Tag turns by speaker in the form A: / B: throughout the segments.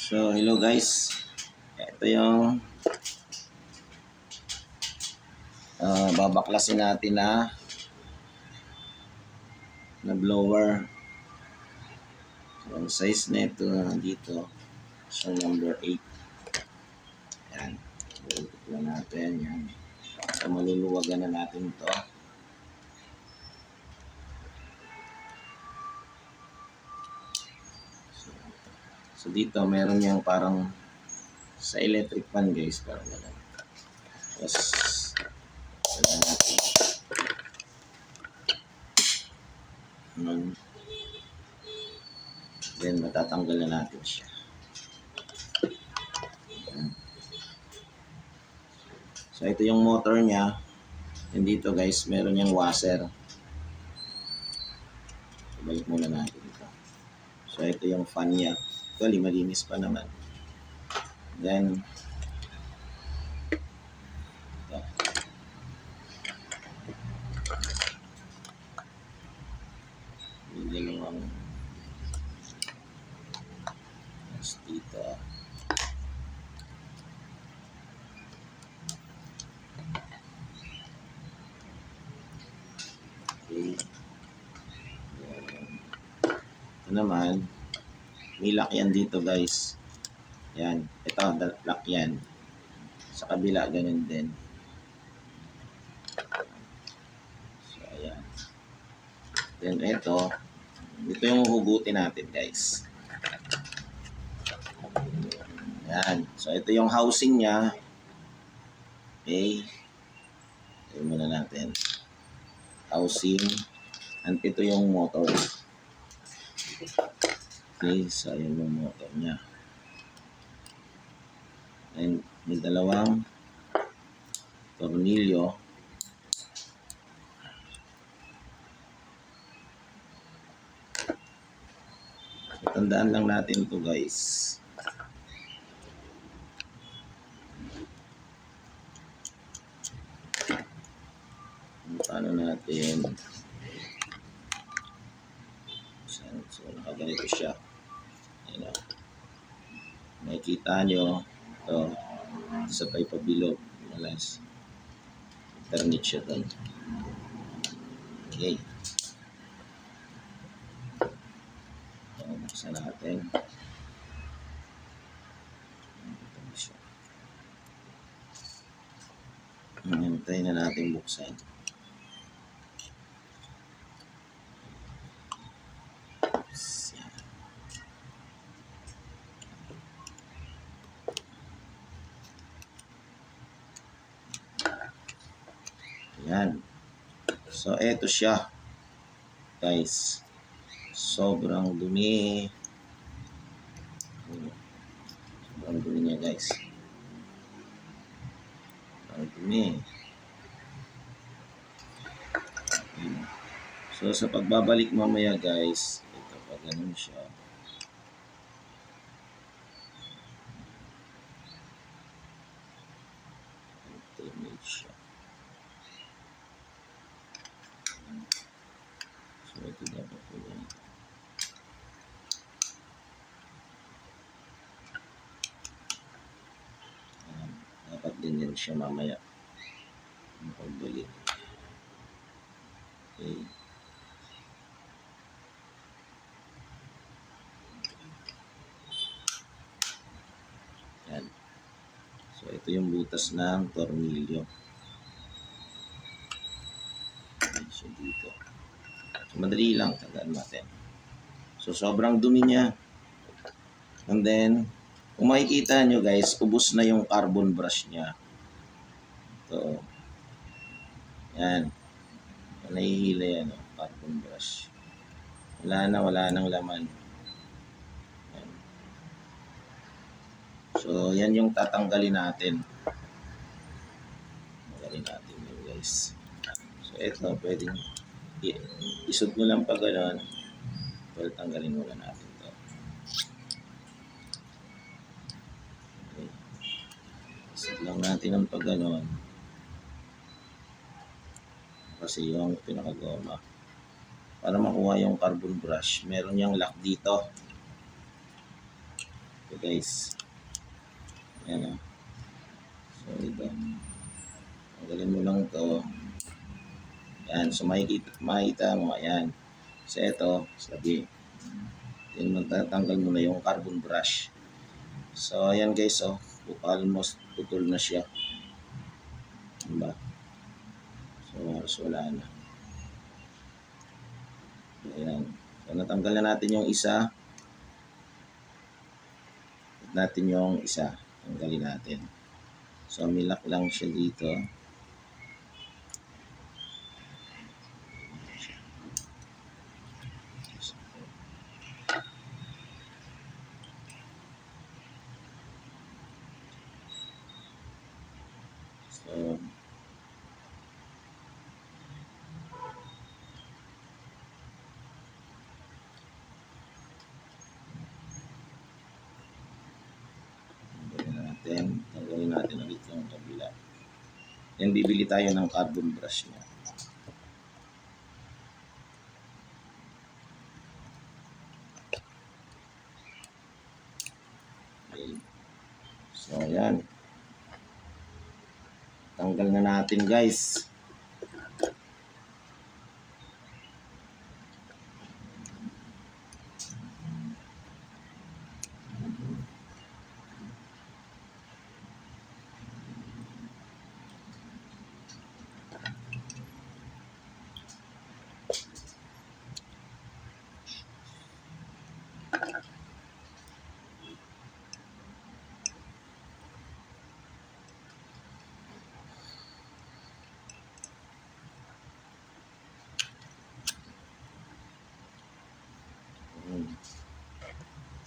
A: So, hello guys. Ito yung babaklasin natin na blower. So, ang size na ito dito. So, number 8. Yan. Ulitin lang natin. Yan. So, maluluwagan na natin ito. So, dito meron yung parang sa electric fan guys. Parang gano'n. Tapos, wala natin. Then, matatanggal na natin siya. So, ito yung motor niya. And dito guys, meron yung washer. So, balik muna natin ito. So, ito yung fan niya. Actually, malinis pa naman. Then, ito. Yung dalawang dito. Okay. Ito naman, may lock yan dito guys. Yan. Ito, lock yan. Sa kabila, ganun din. So, ayan. Then, ito yung hugutin natin guys. Yan. So, ito yung housing niya. Okay. Ito muna natin. Housing. And ito yung motor. Okay. So, ayan yung motor niya. And may dalawang tornilyo. So, tandaan lang natin ito guys. Paano natin? So, nakaganito siya. Ayan o. Nakikita nyo. Ito. Isa pa ipabilog. Malas. Ternit siya doon. Okay. So, buksan natin. Ito siya. Hintay na natin buksan. Yan. So, eto siya. Guys. Sobrang dumi. Sobrang dumi niya, guys. Sobrang dumi. So, sa pagbabalik mamaya, guys, ito pa ganun siya. Ito siya. So, ito dapat po yan. Dapat din yan siya mamaya. Ang pagbalik. Okay. Yan. So, ito yung butas ng tornilyo. So, dito. So, madali lang. Tandaan natin. So, sobrang dumi niya. And then, kung makikita nyo guys, ubos na yung carbon brush niya. Ito. Yan. Nahihila yan. Carbon brush. Wala nang laman. Yan. So, yan yung tatanggalin natin. Tanggalin natin yun guys. So, ito, pwedeng isod mo lang pa gano'n. Well, tanggalin muna natin ito. Okay. Isod lang natin ang pa gano'n. Kasi yung pinakagoma. Para makuha yung carbon brush, meron yung lock dito. Ito guys. Ayan o. So ito. Tanggalin mo lang to. Ayan. So makikita mo. Ayan. So ito. Sabi. Tatanggal mo na yung carbon brush. So ayan guys. So almost putol na siya. Diba? So halos wala na. Ayan. So natanggal na natin yung isa. Natin yung isa. Tanggalin natin. So milak lang siya dito. So tanggalin natin ulit yung kabila. Then bibili tayo ng carbon brush niya. Okay. So ayan. Tanggal na natin guys.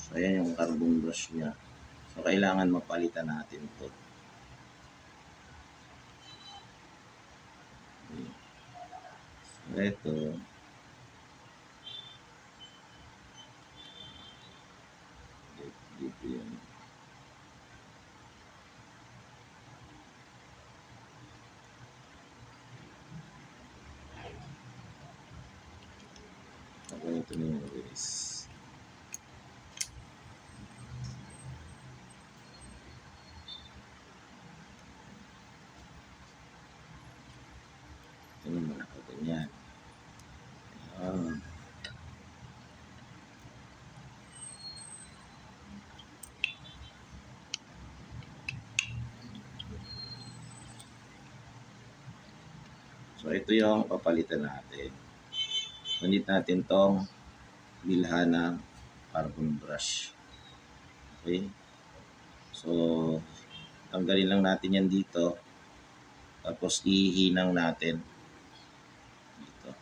A: So ayan yung carbon brush niya. So kailangan mapalitan natin ito. So ito. Dito yun. So ito na yung guys. Ito naman ako ganyan. Ayan. So ito yung papalitan natin. Ngunit natin tong bilhan ng carbon brush. Okay. So tanggalin lang natin yan dito. Tapos ihinang natin dito.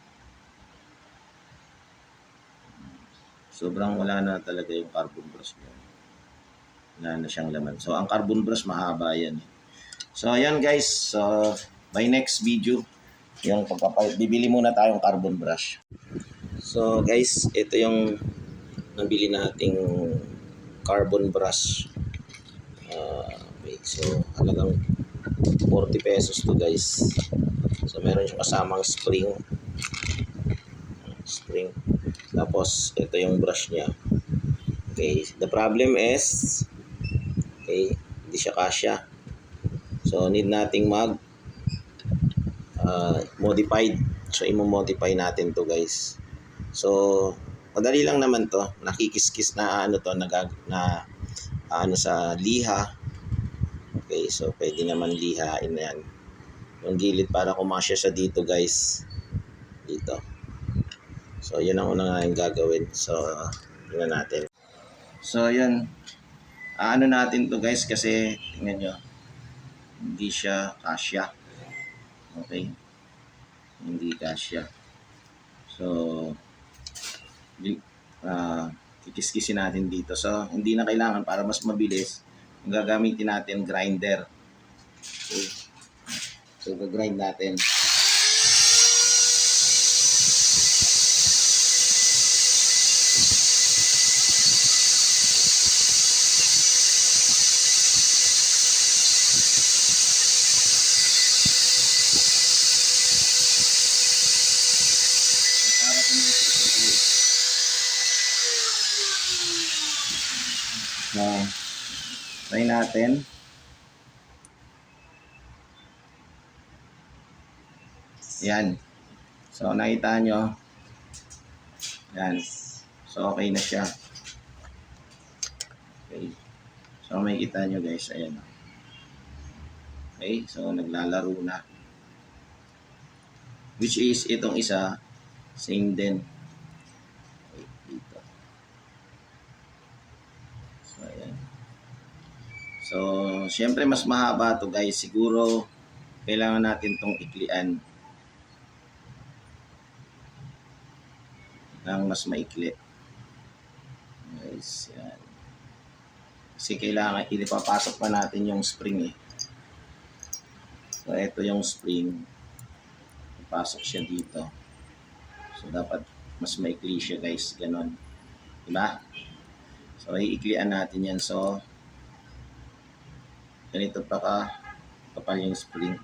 A: Sobrang wala na talaga yung carbon brush mo. Wala na siyang laman. So ang carbon brush mahaba yan. So ayan guys. So by next video, yung pagpapalit, bibili muna tayong carbon brush. So guys, ito yung nabili nating carbon brush. Okay, so halagang 40 pesos to guys. So meron siyang kasamang spring. Tapos ito yung brush niya. Okay, the problem is hindi siya kasya. So need nating mag modified. So i-modify natin to guys. So madali lang naman to. Nakikis-kis na ano to na sa liha. Okay, so pwede naman lihain na yan. Yung gilid para kumasya sa dito guys. Dito. So yun ang unang gagawin. So tingnan natin. So yun. Ano natin to guys kasi tingnan nyo. Hindi siya kasya. Okay. Hindi kasya. So kikis-kisin natin dito. So hindi na kailangan para mas mabilis. Ang gagamitin natin grinder. Okay. So gagrind natin. So, try natin. Yan. So, nakita nyo. Yan. So, okay na siya. Okay. So, makikita nyo guys. Ayan. Okay. So, naglalaro na. Which is, itong isa, same din. Okay, dito. So, ayan. So, syempre mas mahaba to guys. Siguro, kailangan natin tong iklian ng mas maikli. Guys, yan. Kasi kailangan, ipapasok pa natin yung spring eh. So, ito yung spring. Ipasok siya dito. So, dapat mas maikli siya guys. Ganon. Diba? So, iiklian natin yan. So, ganito pa kapal yung spring.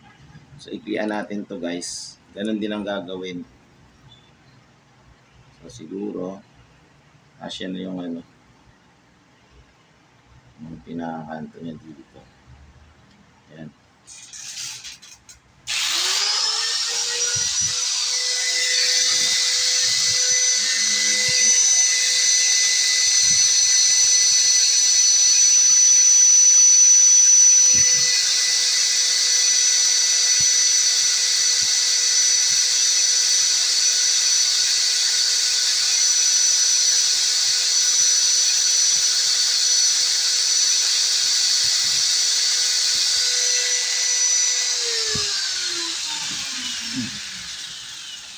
A: So, iklian natin to guys. Ganon din ang gagawin. So, siguro, asya na yung ano, yung pinakakanto niya dito. Ayan.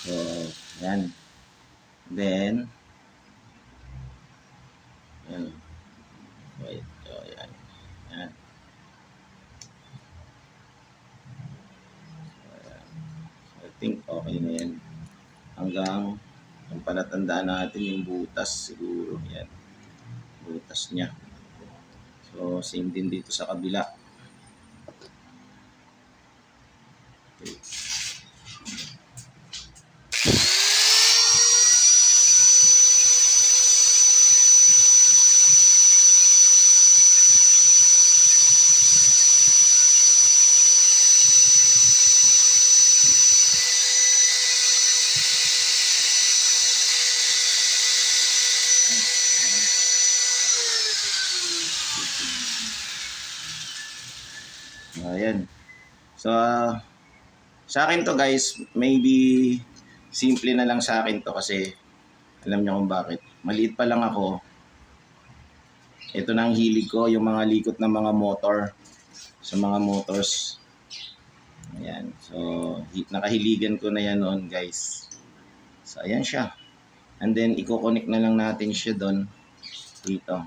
A: So, ayan. Then, ayan. Wait. So, ayan. Ayan. I think okay na yan. Hanggang ang palatandaan natin yung butas siguro. Yan. Butas niya. So, same din dito sa kabila. Okay. Ayan. So, sa akin to guys, maybe simple na lang sa akin to kasi alam niyo kung bakit. Maliit pa lang ako. Ito na ang hilig ko, yung mga likot ng mga motor. Sa mga motors. Ayan. So, nakahiligan ko na yan noon guys. So, ayan siya. And then, i-connect na lang natin siya doon. Dito.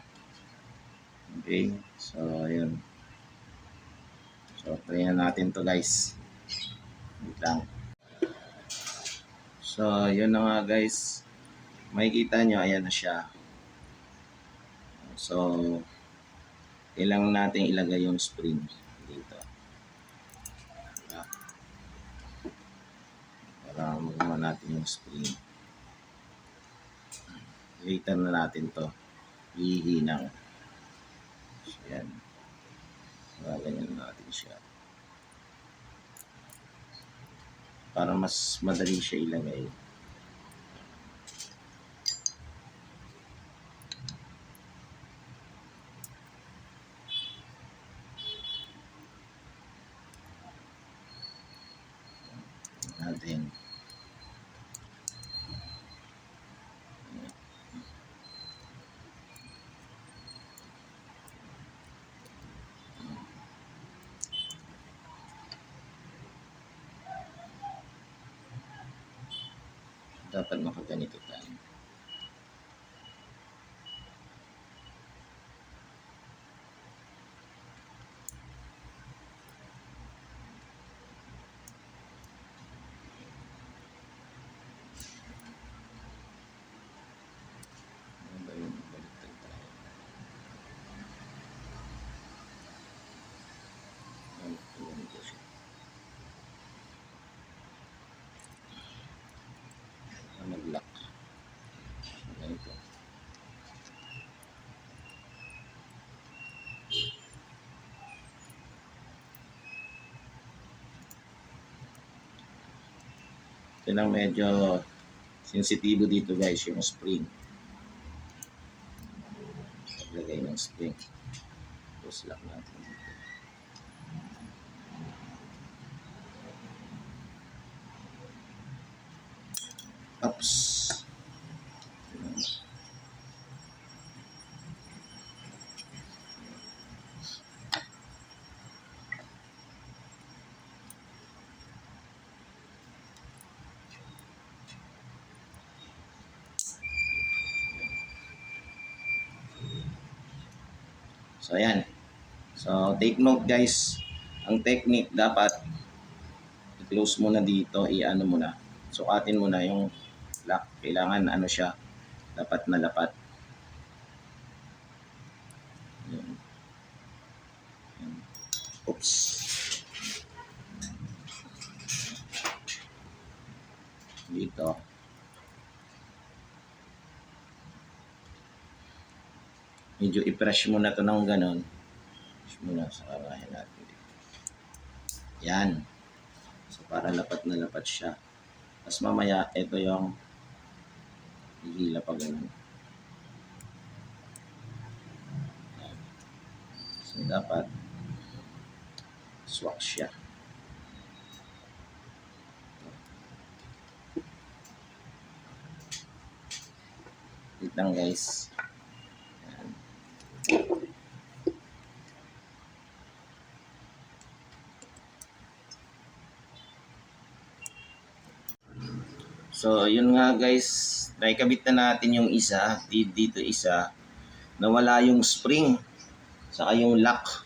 A: Okay. So, ayun. So, try na natin to guys. Wait lang. So, yun na nga guys. Makikita nyo, ayan na siya. So, kailangan natin ilagay yung spring dito. Diba? Para magawa natin yung spring. Later na natin to. Hihinang. So, yan. Ganyan natin siya. Para mas madali siya ilagay. Natin. Dapat makaganito tayo. Baliktad tayo. Ganito siya. Mag-lock. Yun ang medyo sensitibo dito guys, yung spring. Lagay ng spring. Tapos lock natin dito. Oops. So ayan. So take note guys. Ang technique dapat i-close mo na dito, i-ano mo na. Sukatin mo na yung lock. Kailangan ano siya, dapat na lapat. Yan. Yan. Oops. Dito. Medyo i-press mo na to ng ganon. Press mo na sa karahin natin. Yan. So para lapat na lapat siya. Tapos mamaya, ito yung hihila pa ganun. So dapat swak siya. Wait lang guys. Yan. So yun nga guys, naikabit na natin yung isa, dito isa, nawala yung spring, saka yung lock.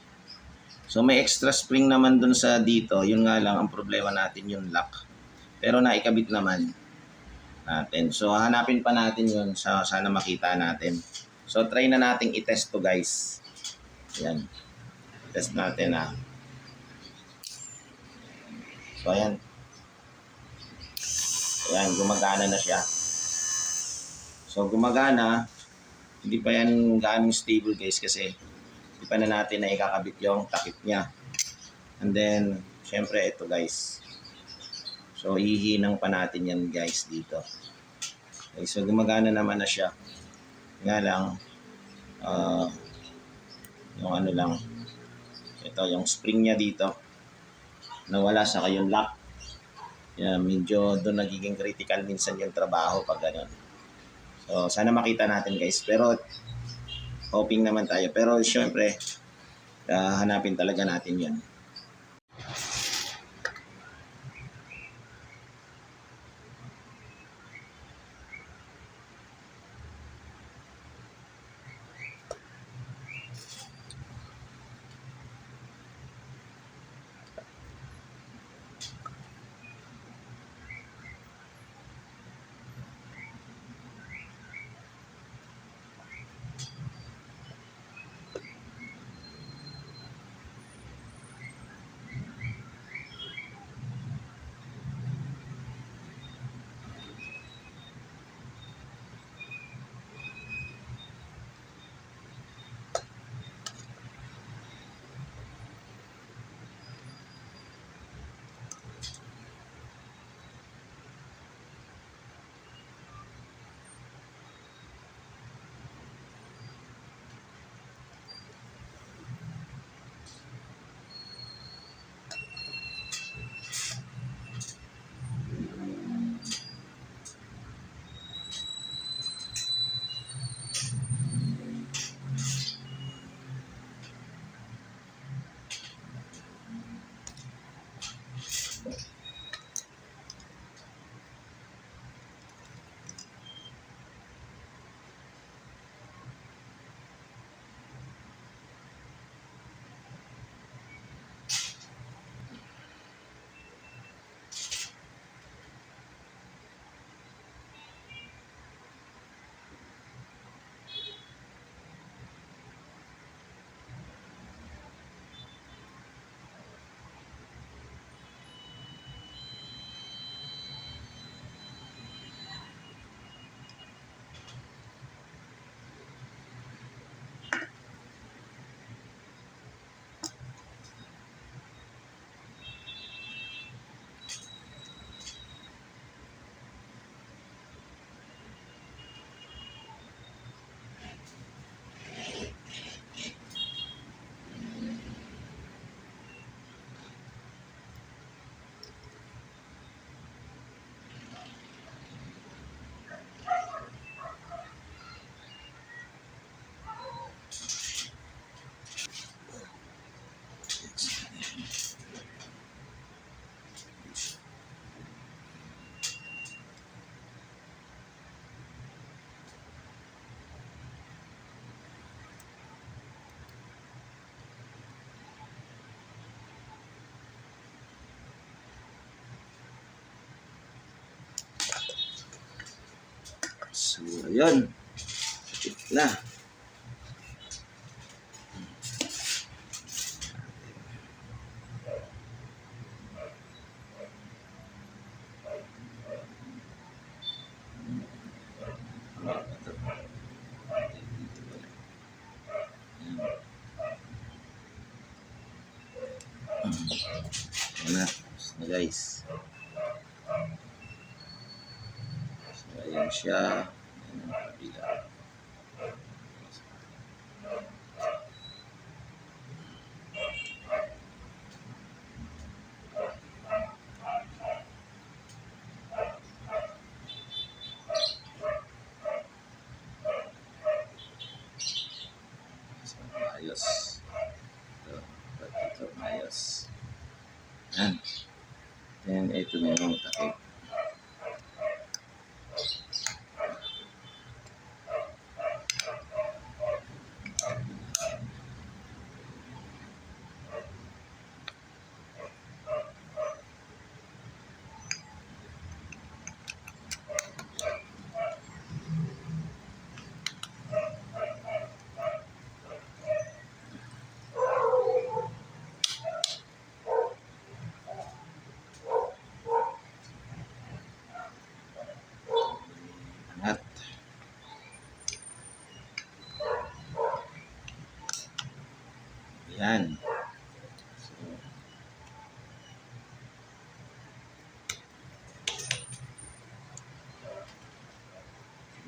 A: So may extra spring naman dun sa dito, yun nga lang ang problema natin yung lock. Pero naikabit naman natin. So hanapin pa natin yun, sana makita natin. So try na nating i-test to guys. Yan, test natin ha. So ayan. Ayan, gumagana na siya. So gumagana, hindi pa yan gaano stable guys kasi hindi pa na natin na ikakabit yung takip niya. And then, syempre ito guys. So hihinang pa natin yan guys dito. Okay, so gumagana naman na siya. Nga lang, yung ano lang, ito yung spring niya dito, nawala sa yung lock. Yan, medyo doon nagiging critical minsan yung trabaho pag gano'n. So, sana makita natin guys. Pero, hoping naman tayo. Pero, syempre, hanapin talaga natin yan. So, ayun. Sakit na. Ayan na. So, guys. So, ayan siya. Ayan ang kabila. So, ayos. Ito, ayos. Ayan. Then, ito na yung takip. At, yan. So,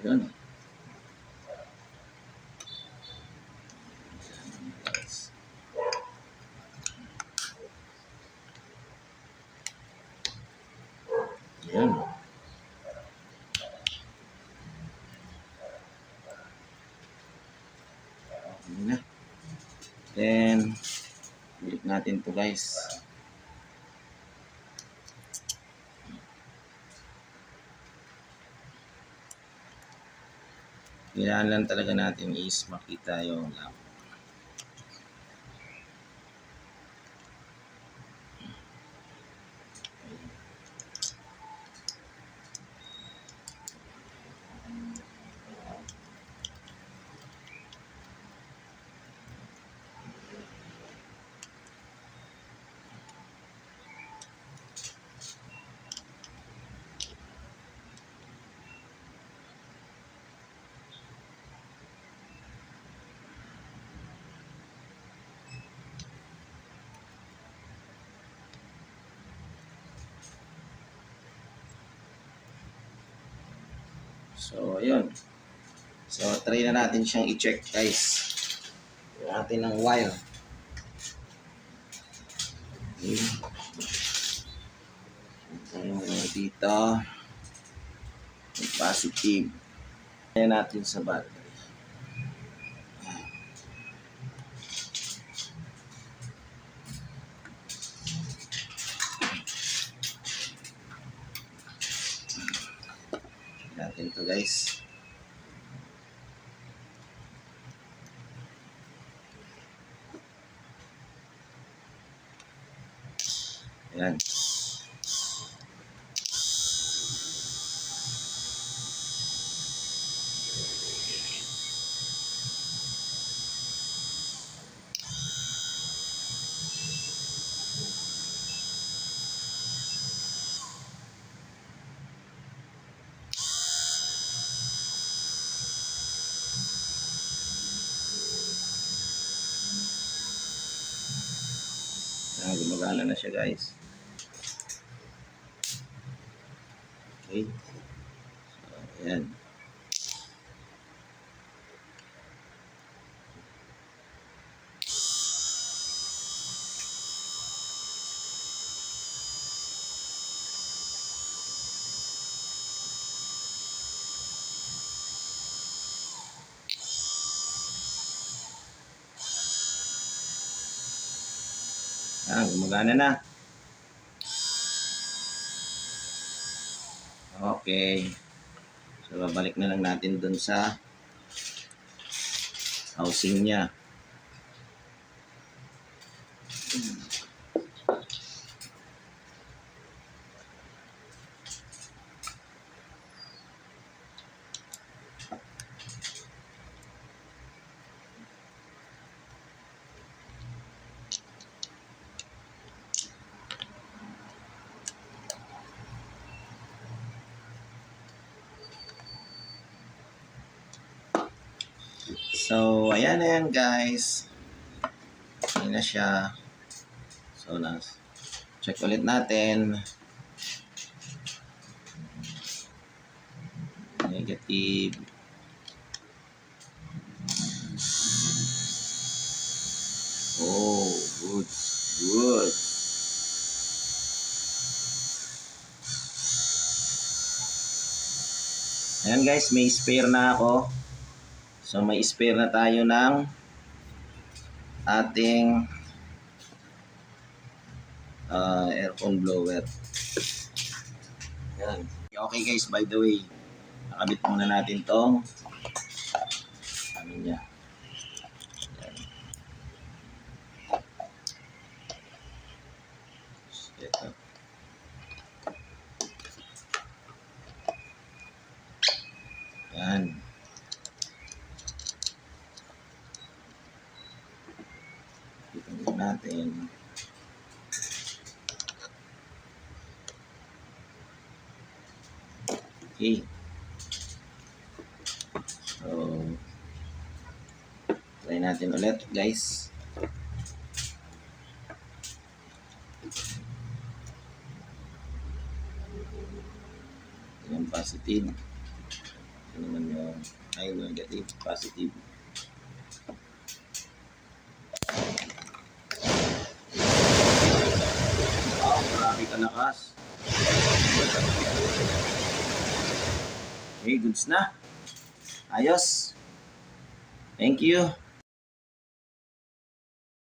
A: yun. Yan. Okay na. Then, ulit natin to guys. Kailangan lang talaga natin is makita yung lamp. So, ayun. So, try na natin siyang i-check guys. Natin ng wire. Okay. Dito. Positive. Ayan natin sa battery. Natin to guys. Ayan. Gumagana na siya guys. Okay. So, ayan. Gumagana na. Okay. So, babalik na lang natin dun sa housing niya. So, ayan na yan guys. Ayan na siya. So, check ulit natin. Negative. Oh, good. Good. Ayan guys, may spare na ako. So, may spare na tayo ng ating aircon blower. Ayan. Okay guys, by the way, nakabit muna natin tong ano niya. Ayan. Ito. Ayan. Tingnan natin. Okay. So, try natin ulit guys. Yung positive. Ito naman yung negative, positive. Wow, marami kalakas. Okay, goods na. Ayos. Thank you.